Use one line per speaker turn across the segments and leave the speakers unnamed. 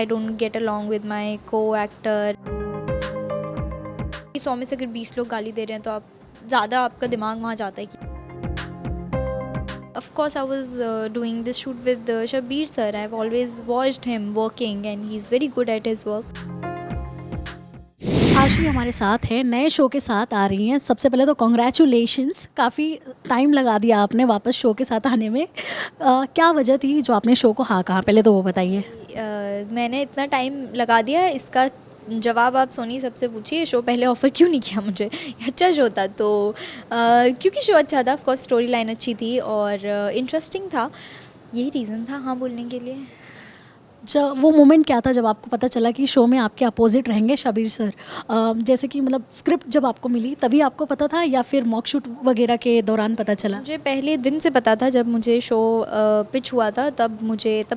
I don't get along with my co-actor. 100 में से अगर 20 लोग गाली दे रहे हैं तो आप ज़्यादा आपका दिमाग वहाँ जाता है कि Of course, I was doing this shoot with Shabir sir. I've always watched him working and he's very good at his work.
आशी हमारे साथ है, नए शो के साथ आ रही हैं। सबसे पहले तो कॉन्ग्रेचुलेशंस, काफ़ी टाइम लगा दिया आपने वापस शो के साथ आने में। क्या वजह थी जो आपने शो को हाँ कहा, पहले तो वो बताइए।
मैंने इतना टाइम लगा दिया, इसका जवाब आप सोनी सबसे पूछिए। शो पहले ऑफ़र क्यों नहीं किया मुझे, अच्छा शो था तो क्योंकि शो अच्छा था, ऑफकोर्स स्टोरी लाइन अच्छी थी और इंटरेस्टिंग था, यही रीज़न था हाँ बोलने के लिए।
जब वो मोमेंट क्या था जब आपको पता चला कि शो में आपके अपोजिट रहेंगे शबीर सर? जैसे कि मतलब स्क्रिप्ट जब आपको मिली तभी आपको पता था या फिर मॉक शूट वगैरह के दौरान पता चला?
मुझे पहले दिन से पता था, जब मुझे शो पिच हुआ था तब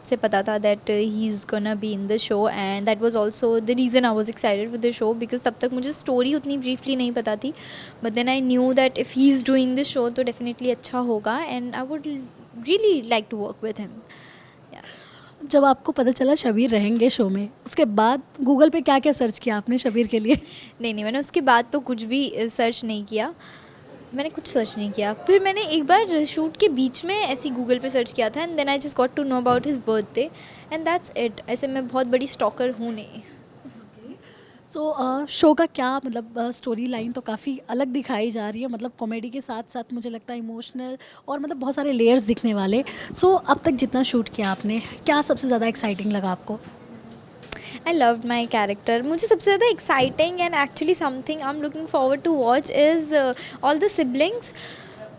से पता था that he is gonna be in the show and that was also the reason I was excited for the show because तब तक मुझे स्टोरी उतनी ब्रीफली नहीं पता थी, but then I knew that if he is doing the show तो definitely अच्छा होगा and I would really like to work with him.
जब आपको पता चला शबीर रहेंगे शो में, उसके बाद गूगल पे क्या क्या सर्च किया आपने शबीर के लिए?
नहीं, मैंने उसके बाद तो कुछ भी सर्च नहीं किया, मैंने कुछ सर्च नहीं किया। फिर मैंने एक बार शूट के बीच में ऐसे ही गूगल पे सर्च किया था and then I just got to know about his birthday and that's it. ऐसे मैं बहुत बड़ी स्टॉकर हूँ नहीं।
सो शो का क्या मतलब स्टोरी लाइन तो काफ़ी अलग दिखाई जा रही है, मतलब कॉमेडी के साथ साथ मुझे लगता है इमोशनल और मतलब बहुत सारे लेयर्स दिखने वाले। सो अब तक जितना शूट किया आपने, क्या सबसे ज़्यादा एक्साइटिंग लगा आपको?
I loved my character. मुझे सबसे ज़्यादा exciting and actually something I am looking forward to watch is all the siblings.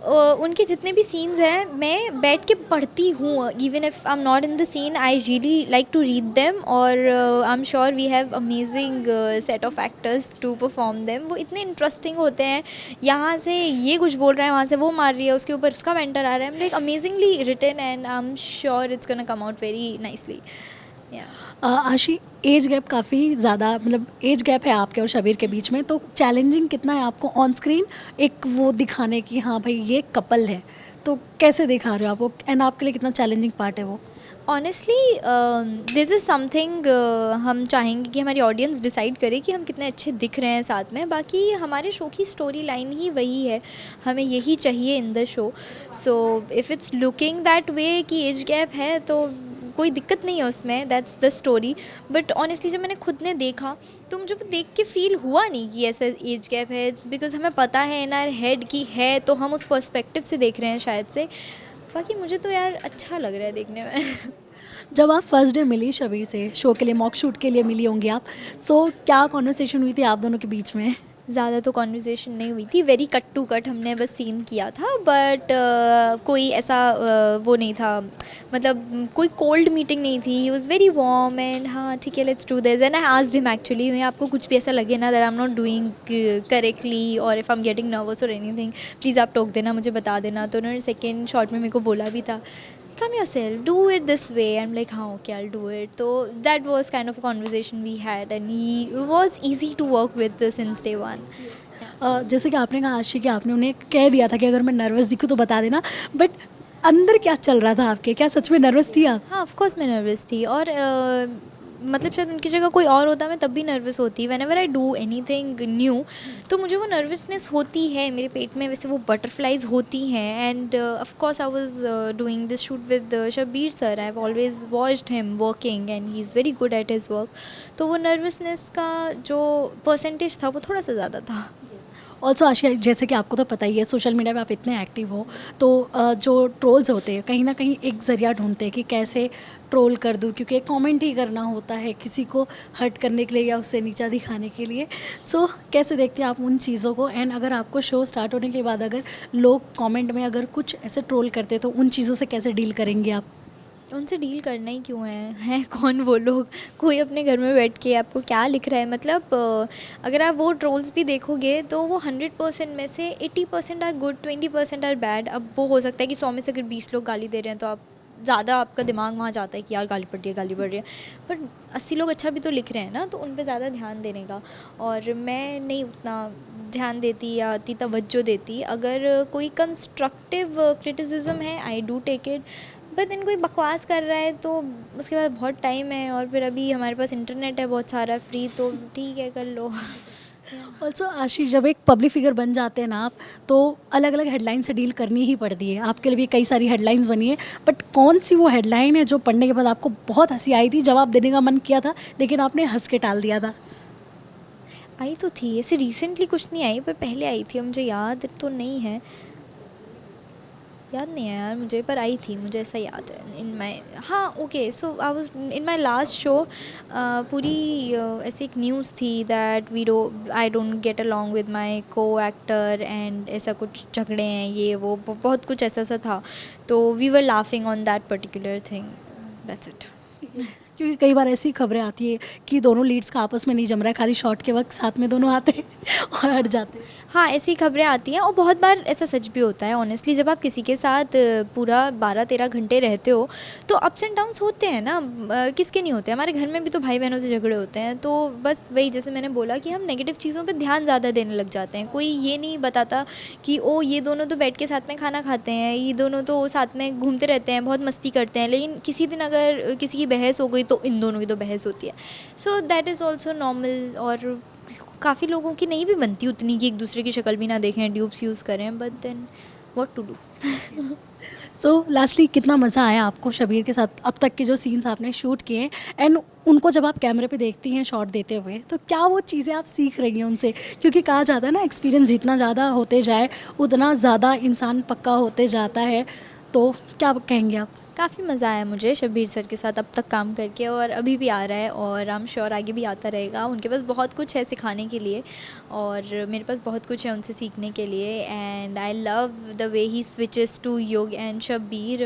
उनके जितने भी सीन्स हैं मैं बैठ के पढ़ती हूँ, even if I am not in the scene I really like to read them और I am sure we have amazing set of actors to perform them. वो इतने इंटरेस्टिंग होते हैं, यहाँ से ये कुछ बोल रहा है, वहाँ से वो मार रही है, उसके ऊपर उसका मेंटर आ रहा है, like amazingly written and I am sure it's gonna come out very nicely.
Aashi, age gap काफ़ी ज़्यादा, मतलब एज गैप है आपके और शबीर के बीच में, तो चैलेंजिंग कितना है आपको ऑन स्क्रीन एक वो दिखाने की हाँ भाई ये कपल है, तो कैसे दिखा रहे हो आप वो, एंड आपके लिए कितना चैलेंजिंग पार्ट है वो?
ऑनेस्टली दिस इज़ समथिंग हम चाहेंगे कि हमारी ऑडियंस डिसाइड करे कि हम कितने अच्छे दिख रहे हैं साथ में। बाकी हमारे शो की स्टोरी लाइन ही वही है, हमें यही चाहिए इन the show. So if it's looking that way कि एज गैप है तो कोई दिक्कत नहीं है उसमें, that's the story. But honestly जब मैंने खुद ने देखा तो मुझे वो देख के फील हुआ नहीं कि ऐसा एज गैप है। इट्स बिकॉज हमें पता है इन आवर हेड की है, तो हम उस पर्सपेक्टिव से देख रहे हैं शायद से। बाकी मुझे तो यार अच्छा लग रहा है देखने में।
जब आप फर्स्ट डे मिली शबीर से, शो के लिए मॉक शूट के लिए मिली होंगी आप, सो क्या कॉन्वर्सेशन हुई थी आप दोनों के बीच में?
ज़्यादा तो कॉन्वर्जेसन नहीं हुई थी, वेरी कट टू कट हमने बस सीन किया था, बट कोई ऐसा वो नहीं था, मतलब कोई कोल्ड मीटिंग नहीं थी। He was very warm and हाँ ठीक है let's do this and I asked him actually मैं आपको कुछ भी ऐसा लगे ना that I am not doing correctly और if I am getting nervous और एनीथिंग प्लीज़ आप टोक देना, मुझे बता देना। तो उन्होंने सेकेंड शॉट में मेरे को बोला भी था come yourself, do it this way. I'm like हाँ okay I'll do it. So that was kind of a conversation we had and he was easy to work with since day one.
जैसे कि आपने कहा आशी कि आपने उन्हें कह दिया था कि अगर मैं नर्वस दिखूँ तो बता देना, बट अंदर क्या चल रहा था आपके, क्या सच में नर्वस थी आप?
हाँ ऑफ कोर्स मैं नर्वस थी और मतलब शायद उनकी जगह कोई और होता मैं तब भी नर्वस होती। When ever I do any thing new तो मुझे वो नर्वसनेस होती है मेरे पेट में, वैसे वो बटरफ्लाइज होती हैं and of course I was doing this shoot with Shabir sir. I have always watched him working and he is very good at his work, तो वो नर्वसनेस का जो परसेंटेज था वो थोड़ा सा ज़्यादा था।
ऑल्सो आशिया, जैसे कि आपको तो पता ही है सोशल मीडिया पे आप इतने एक्टिव हो, तो जो ट्रोल्स होते हैं कहीं ना कहीं एक ज़रिया ढूंढते हैं कि कैसे ट्रोल कर दूं, क्योंकि एक कमेंट ही करना होता है किसी को हर्ट करने के लिए या उससे नीचा दिखाने के लिए। सो कैसे देखते हैं आप उन चीज़ों को, एंड अगर आपको शो स्टार्ट होने के बाद अगर लोग कमेंट में अगर कुछ ऐसे ट्रोल करते तो उन चीज़ों से कैसे डील करेंगे आप?
उनसे डील करना ही क्यों है कौन वो लोग, कोई अपने घर में बैठ के आपको क्या लिख रहा है। मतलब अगर आप वो ट्रोल्स भी देखोगे तो वो 100% में से 80% आर गुड, 20% आर बैड। अब वो हो सकता है कि 100 में से अगर 20 लोग गाली दे रहे हैं तो आप ज़्यादा आपका दिमाग वहाँ जाता है कि यार गाली पड़ रही है गाली पड़ रही है, बट 80 लोग अच्छा भी तो लिख रहे हैं ना, तो उन पे ज़्यादा ध्यान देने का। और मैं नहीं उतना ध्यान देती या इतनी तवज्जो देती। अगर कोई कंस्ट्रक्टिव क्रिटिसिज्म है I do take it, but then कोई बकवास कर रहा है तो उसके बाद बहुत टाइम है, और फिर अभी हमारे पास इंटरनेट है बहुत सारा फ्री, तो ठीक है कर लो।
ऑल्सो आशीष, जब एक पब्लिक फिगर बन जाते हैं ना आप, तो अलग अलग हेडलाइन से डील करनी ही पड़ती है। आपके लिए भी कई सारी हेडलाइंस बनी है, बट कौन सी वो हेडलाइन है जो पढ़ने के बाद आपको बहुत हंसी आई थी, जवाब देने का मन किया था लेकिन आपने हंस के टाल दिया था?
आई तो थी, ऐसे रिसेंटली कुछ नहीं आई, पर पहले आई थी, मुझे याद तो नहीं है, याद नहीं है यार मुझे, पर आई थी, मुझे ऐसा याद है इन माई, हाँ okay, so I was in my last show, पूरी ऐसी एक न्यूज़ थी that I don't get along with माई को एक्टर, एंड ऐसा कुछ झगड़े हैं ये वो, बहुत कुछ ऐसा सा था, तो we were laughing on that particular thing, that's it.
क्योंकि कई बार ऐसी खबरें आती है कि दोनों लीड्स का आपस में नहीं जम रहा है, खाली शॉट के वक्त साथ में दोनों आते हैं और हट जाते हैं।
हाँ, ऐसी खबरें आती हैं, और बहुत बार ऐसा सच भी होता है ऑनेस्टली, जब आप किसी के साथ पूरा 12-13 घंटे रहते हो तो अप्स एंड डाउन्स होते हैं ना, किसके नहीं होते, हमारे घर में भी तो भाई बहनों से झगड़े होते हैं, तो बस वही जैसे मैंने बोला कि हम नेगेटिव चीज़ों पे ध्यान ज़्यादा देने लग जाते हैं, कोई ये नहीं बताता कि ओ ये दोनों तो बैठ के साथ में खाना खाते हैं, ये दोनों तो साथ में घूमते रहते हैं, बहुत मस्ती करते हैं, लेकिन किसी दिन अगर किसी की बहस हो गई तो इन दोनों की तो बहस होती है, so that is also normal, और काफ़ी लोगों की नहीं भी बनती उतनी कि एक दूसरे की शक्ल भी ना देखें, ट्यूब्स यूज़ करें, but then what to do.
So lastly कितना मज़ा आया आपको शबीर के साथ, अब तक के जो सीन्स आपने शूट किए हैं, एंड उनको जब आप कैमरे पे देखती हैं शॉट देते हुए, तो क्या वो चीज़ें आप सीख रही हैं उनसे? क्योंकि कहा जाता है ना, एक्सपीरियंस जितना ज़्यादा होते जाए उतना ज़्यादा इंसान पक्का होते जाता है, तो क्या कहेंगे आप?
काफ़ी मज़ा आया मुझे शब्बीर सर के साथ अब तक काम करके, और अभी भी आ रहा है, और आई एम श्योर आगे भी आता रहेगा, उनके पास बहुत कुछ है सिखाने के लिए, और मेरे पास बहुत कुछ है उनसे सीखने के लिए, and I love the way he switches to Yug and Shabbir,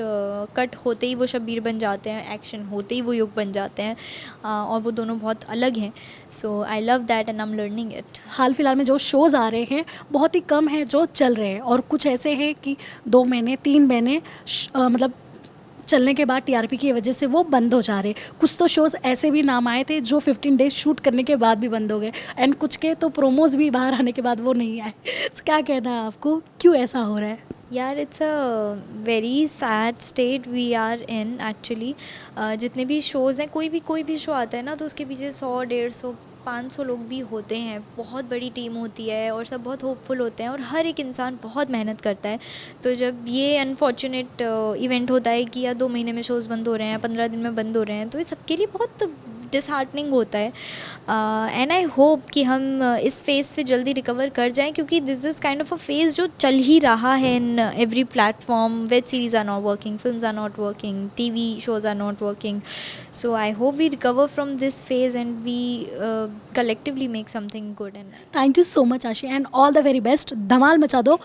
cut होते ही वो शब्बीर बन जाते हैं, एक्शन होते ही वो युग बन जाते हैं, और वो दोनों बहुत अलग हैं, so I love that and I am learning it.
हाल फिलहाल में जो शोज़ आ रहे हैं बहुत ही कम हैं जो चल रहे हैं, और कुछ ऐसे हैं कि 2 महीने 3 महीने मतलब चलने के बाद टीआरपी की वजह से वो बंद हो जा रहे। कुछ तो शोज़ ऐसे भी नाम आए थे जो 15 डेज शूट करने के बाद भी बंद हो गए, एंड कुछ के तो प्रोमोज भी बाहर आने के बाद वो नहीं आए। तो क्या कहना है आपको, क्यों ऐसा हो रहा है?
यार it's a very sad state we are in actually. जितने भी शोज़ हैं, कोई भी शो आता है ना, तो उसके पीछे 100-150 500 लोग भी होते हैं, बहुत बड़ी टीम होती है, और सब बहुत होपफुल होते हैं, और हर एक इंसान बहुत मेहनत करता है, तो जब ये अनफॉर्चुनेट इवेंट होता है कि या 2 महीने में शोज़ बंद हो रहे हैं, 15 दिन में बंद हो रहे हैं, तो ये सबके लिए बहुत डिसहार्टनिंग होता है, एंड आई होप कि हम इस फेज़ से जल्दी रिकवर कर जाएं, क्योंकि this is kind of a phase जो चल ही रहा है in every platform. Web series are not working, films are not working, TV shows are not working, so I hope we recover from this phase and we collectively make something good. And
thank you so much Ashi, and all the very best, धमाल मचा दो।